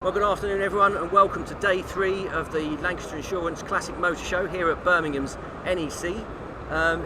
Well, good afternoon everyone and welcome to day 3 of the Lancaster Insurance Classic Motor Show here at Birmingham's NEC.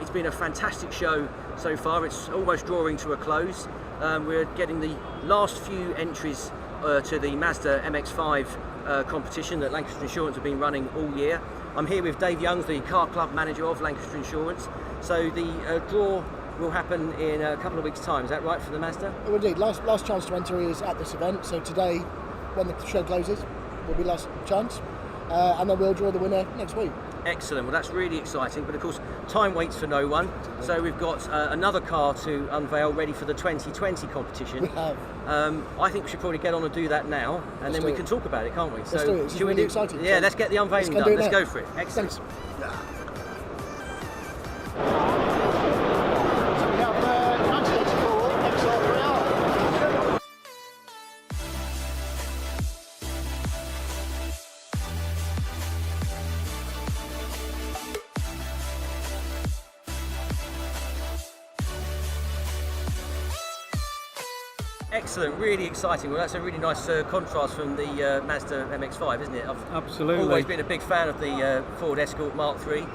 It's been a fantastic show so far. It's almost drawing to a close. We're getting the last few entries to the Mazda MX-5 competition that Lancaster Insurance have been running all year. I'm here with Dave Youngs, the car club manager of Lancaster Insurance. So the draw will happen in a couple of weeks' time. Is that right for the Mazda? Oh, indeed. Last chance to enter is at this event. So today, when the show closes, will be last chance, and then we'll draw the winner next week. Excellent. Well, that's really exciting, but of course time waits for no one. So we've got another car to unveil ready for the 2020 competition. We have. I think we should probably get on and do that now, and then we can talk about it, can't we? Let's do it. It's really exciting. Yeah, let's get the unveiling done. Let's go for it. Excellent. Thanks. Excellent, really exciting. Well, that's a really nice contrast from the Mazda MX-5, isn't it? I've Absolutely. always been a big fan of the Ford Escort Mark III.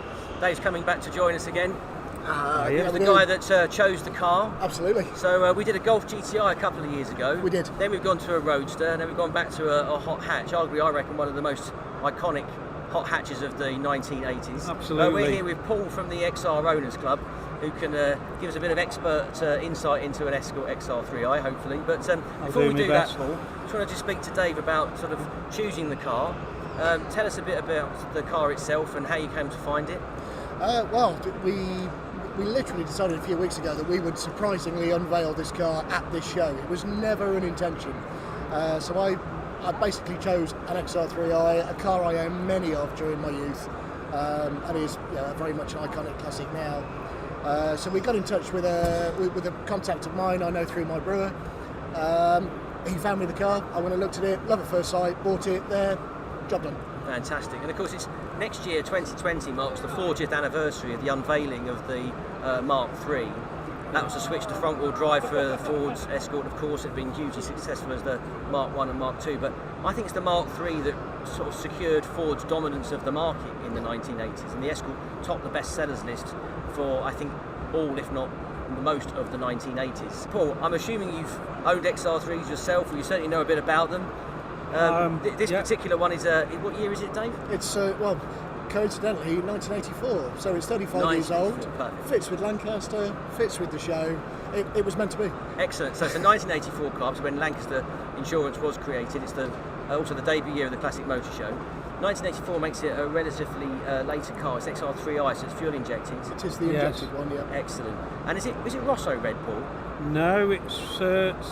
Dave's coming back to join us again. He was the guy that chose the car. Absolutely. So we did a Golf GTI a couple of years ago. We did. Then we've gone to a Roadster, and then we've gone back to a hot hatch. Arguably, I reckon, one of the most iconic hot hatches of the 1980s. Absolutely. We're here with Paul from the XR Owners Club, who can give us a bit of expert insight into an Escort XR3i, hopefully. But before we do that, Paul, I just wanted to speak to Dave about sort of choosing the car. Tell us a bit about the car itself and how you came to find it. Well, we literally decided a few weeks ago that we would surprisingly unveil this car at this show. It was never an intention. So I basically chose an XR3i, a car I own many of during my youth, and is very much an iconic classic now. So we got in touch with a contact of mine I know through my brewer. He found me the car, I went and looked at it, love at first sight, bought it, there, job done. Fantastic. And of course it's next year, 2020, marks the 40th anniversary of the unveiling of the Mark III. That was a switch to front wheel drive for the Ford's Escort. Of course, it had been hugely successful as the Mark I and Mark II, but I think it's the Mark III that sort of secured Ford's dominance of the market in the 1980s, and the Escort topped the best sellers list for, I think, all, if not the most, of the 1980s. Paul, I'm assuming you've owned XR3s yourself, or you certainly know a bit about them. This particular one is, what year is it, Dave? It's, well, coincidentally, 1984, so it's 35 years old. Perfect. Fits with Lancaster, fits with the show. It was meant to be. Excellent. So it's a 1984 car, so when Lancaster Insurance was created. It's also the debut year of the Classic Motor Show. 1984 makes it a relatively later car. It's XR3i, so it's fuel injected. It is the injected one, yeah. Excellent. And is it Rosso red, Paul? No, it's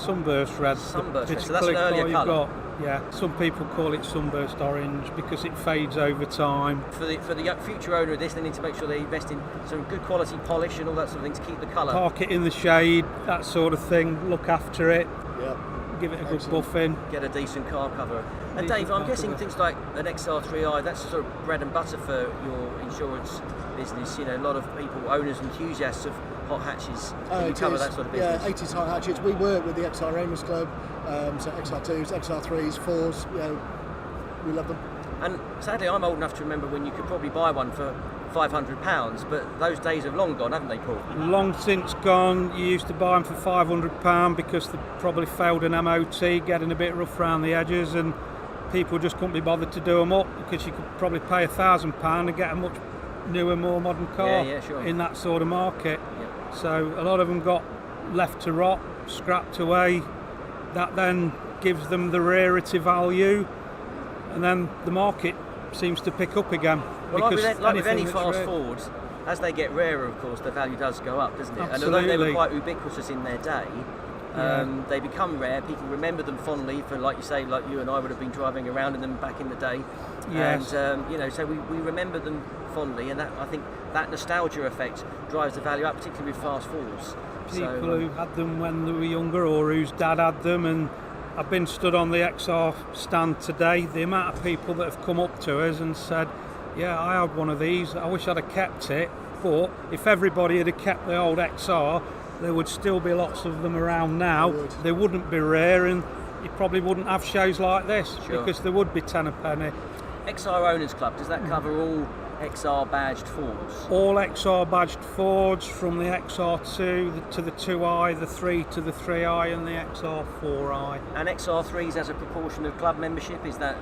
Sunburst red. Sunburst red, so that's an earlier colour. Yeah, some people call it Sunburst orange because it fades over time. For the future owner of this, they need to make sure they invest in some good quality polish and all that sort of thing to keep the colour. Park it in the shade, that sort of thing, look after it. Yeah. Give it a good buffing. Get a decent car cover. And Dave, I'm guessing things like an XR3i, that's sort of bread and butter for your insurance business. You know, a lot of people, owners, enthusiasts of hot hatches, you cover that sort of business. Yeah, 80s hot hatches. We work with the XR Owners Club, so XR2s, XR3s, 4s, we love them. And sadly, I'm old enough to remember when you could probably buy one for £500, but those days have long gone, haven't they, Paul? Long since gone. You used to buy them for £500 because they probably failed an MOT, getting a bit rough around the edges, and people just couldn't be bothered to do them up because you could probably pay £1,000 and get a much newer, more modern car in that sort of market. Yeah. So a lot of them got left to rot, scrapped away. That then gives them the rarity value, and then the market seems to pick up again. Well, like with any fast Fords, as they get rarer, of course, the value does go up, doesn't it? Absolutely. And although they were quite ubiquitous in their day, they become rare. People remember them fondly for, like you say, like you and I would have been driving around in them back in the day. Yes. And so we remember them fondly, and that, I think that nostalgia effect drives the value up, particularly with fast Fords. People who had them when they were younger, or whose dad had them, and I've been stood on the XR stand today. The amount of people that have come up to us and said, yeah, I had one of these, I wish I'd have kept it, but if everybody had kept the old XR, there would still be lots of them around now. They wouldn't be rare, and you probably wouldn't have shows like this, Sure. because there would be 10 a penny. XR Owners Club, does that cover all XR badged Fords? All XR badged Fords, from the XR2 to the 2i, the 3 to the 3i, and the XR4i. And XR3s as a proportion of club membership, is that,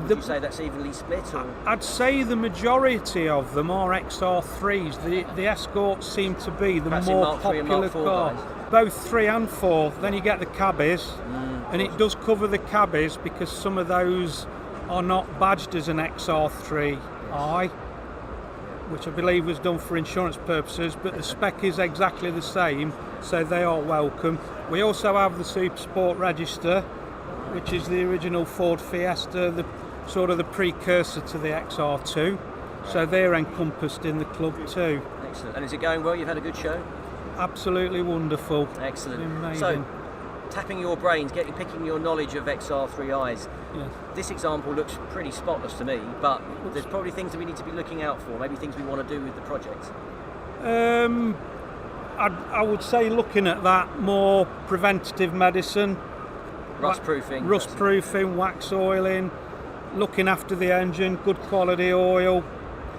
would you say that's evenly split? Or? I'd say the majority of them are XR3s. The Escorts seem to be the Perhaps in more Mark 3 and popular Mark 4 car. guys. Both 3 and 4. Then you get the cabbies, and it does cover the cabbies because some of those are not badged as an XR3i, which I believe was done for insurance purposes, but the spec is exactly the same, so they are welcome. We also have the Super Sport Register, which is the original Ford Fiesta, the sort of the precursor to the XR2, so they're encompassed in the club too. Excellent. And is it going well? You've had a good show? Absolutely wonderful. Excellent. Amazing. So, tapping your brains, picking your knowledge of XR3Is. Yes. This example looks pretty spotless to me, but there's probably things that we need to be looking out for, maybe things we want to do with the project. I would say, looking at that, more preventative medicine, Rust proofing. rust proofing, wax oiling, looking after the engine, good quality oil.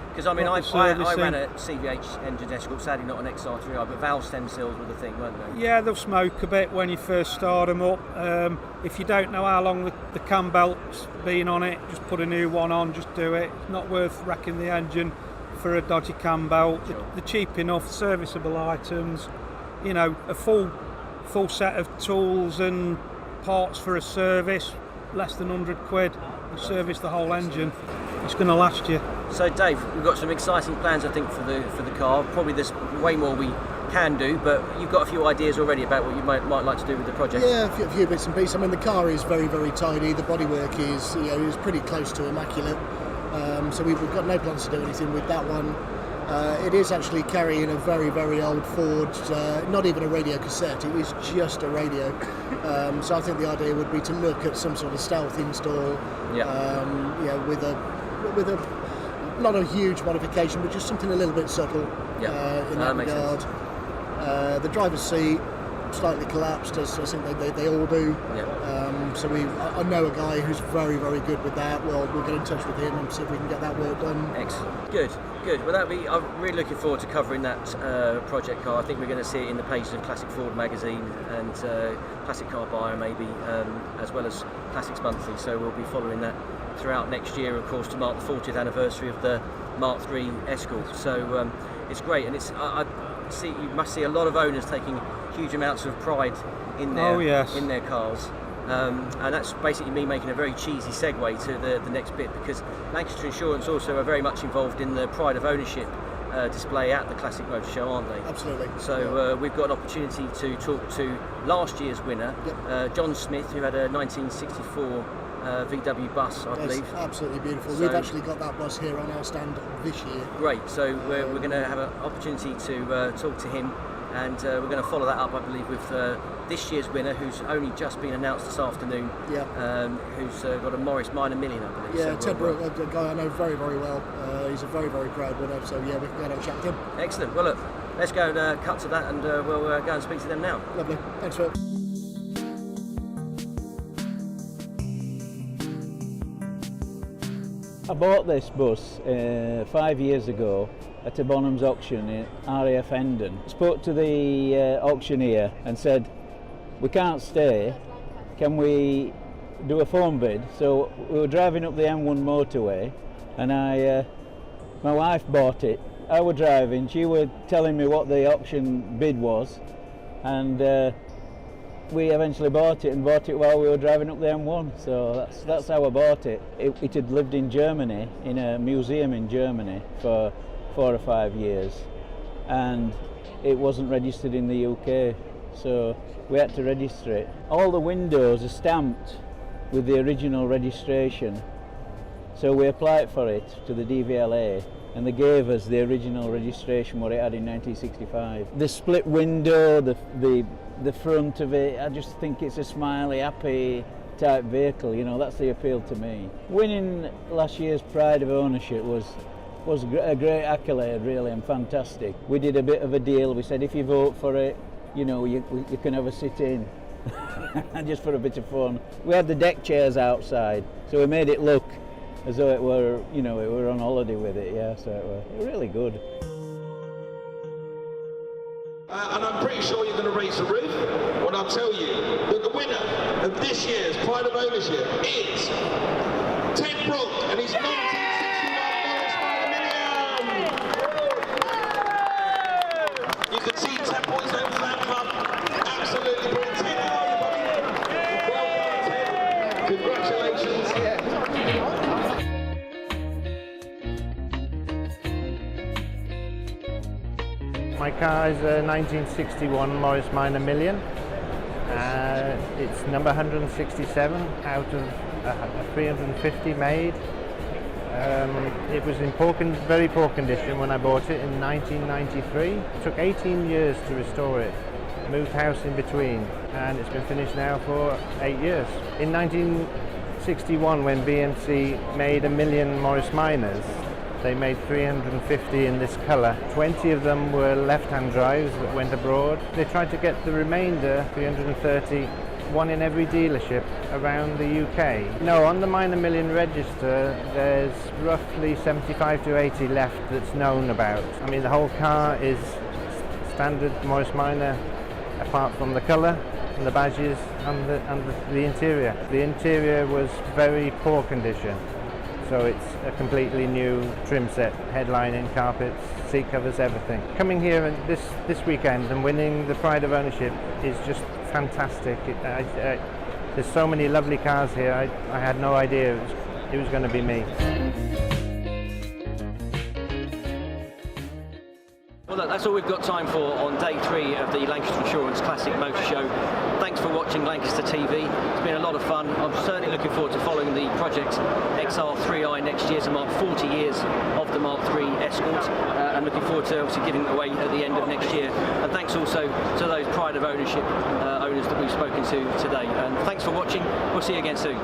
Because I mean, I Proper ran a CVH engine Escort, sadly not an XR3i, but valve stem seals were the thing, weren't they? Yeah, they'll smoke a bit when you first start them up. If you don't know how long the cam belt's been on it, just put a new one on, just do it. It's not worth wrecking the engine for a dodgy cam belt. Sure. They're cheap enough, serviceable items. You know, a full set of tools and parts for a service, less than 100 quid. You service the whole engine. It's going to last you. So Dave, we've got some exciting plans I think for the car. Probably there's way more we can do, but you've got a few ideas already about what you might like to do with the project. Yeah, a few bits and pieces. I mean, the car is very, very tidy. The bodywork is pretty close to immaculate. So we've got no plans to do anything with that one. It is actually carrying a very, very old Ford, not even a radio cassette. It is just a radio. So I think the idea would be to look at some sort of stealth install. With a not a huge modification, but just something a little bit subtle in that makes regard. sense. The driver's seat slightly collapsed, as I think they all do. So I know a guy who's very, very good with that. We'll get in touch with him and see if we can get that work done. Excellent. Good. Well, I'm really looking forward to covering that project car. I think we're going to see it in the pages of Classic Ford magazine and Classic Car Buyer maybe, as well as Classics Monthly. So we'll be following that throughout next year, of course, to mark the 40th anniversary of the Mark III Escort. So it's great, and you must see a lot of owners taking huge amounts of pride in their cars. And that's basically me making a very cheesy segue to the next bit, because Lancaster Insurance also are very much involved in the pride of ownership display at the Classic Motor Show, aren't they? Absolutely. So we've got an opportunity to talk to last year's winner, John Smith, who had a 1964 VW bus, I believe. That's absolutely beautiful. So, we've actually got that bus here on our stand this year. Great. So we're going to have an opportunity to talk to him, and we're going to follow that up, I believe, with this year's winner, who's only just been announced this afternoon. Who's got a Morris Minor Million, I believe. Yeah, so Ted Brooke, a guy I know very, very well. He's a very, very proud winner. So yeah, we can go and have a chat with him. Excellent. Well, look, let's go and cut to that, and we'll go and speak to them now. Lovely. Thanks, Phil. I bought this bus 5 years ago at a Bonham's auction in RAF Hendon. Spoke to the auctioneer and said, we can't stay, can we do a phone bid? So we were driving up the M1 motorway, and my wife bought it. I was driving, she was telling me what the auction bid was, and we eventually bought it while we were driving up the M1, so that's how I bought it. It had lived in Germany, in a museum in Germany for 4 or 5 years, and it wasn't registered in the UK, so we had to register it. All the windows are stamped with the original registration, so we applied for it to the DVLA, and they gave us the original registration, what it had in 1965. The split window, the front of it, I just think it's a smiley, happy type vehicle, you know, that's the appeal to me. Winning last year's Pride of Ownership was a great accolade, really, and fantastic. We did a bit of a deal. We said if you vote for it, you know, you can have a sit in. just for a bit of fun. We had the deck chairs outside, so we made it look as though it were, we were on holiday with it. Yeah, so it were really good. And I'm pretty sure you're going to raise the roof when I tell you that the winner of this year's Pride of Ownership is Ted Brook and his 1961 Morris Minor Million. You can see 10 points over that club. Absolutely brilliant. Ted, how are you, buddy? Well done, Ted. Congratulations. My car is a 1961 Morris Minor Million. It's number 167 out of 350 made. It was in very poor condition when I bought it in 1993. It took 18 years to restore it. Moved house in between, and it's been finished now for 8 years. In 1961, when B&C made 1 million Morris Minors, they made 350 in this colour. 20 of them were left-hand drives that went abroad. They tried to get the remainder, 330, one in every dealership around the UK. No, on the Minor Million register, there's roughly 75 to 80 left that's known about. I mean, the whole car is standard Morris Minor, apart from the colour and the badges and the interior. The interior was very poor condition. So it's a completely new trim set, headlining, carpets, seat covers, everything. Coming here this weekend and winning the Pride of Ownership is just fantastic. There's so many lovely cars here, I had no idea it was going to be me. Well, look, that's all we've got time for on day 3 of the Lancaster Insurance Classic Motor Show. Thanks for watching Lancaster TV. It's been a lot of fun. I'm certainly looking forward to following the Project XR3i next year to mark 40 years of the Mark III Escort, and looking forward to obviously giving it away at the end of next year. And thanks also to those Pride of Ownership owners that we've spoken to today. And thanks for watching. We'll see you again soon.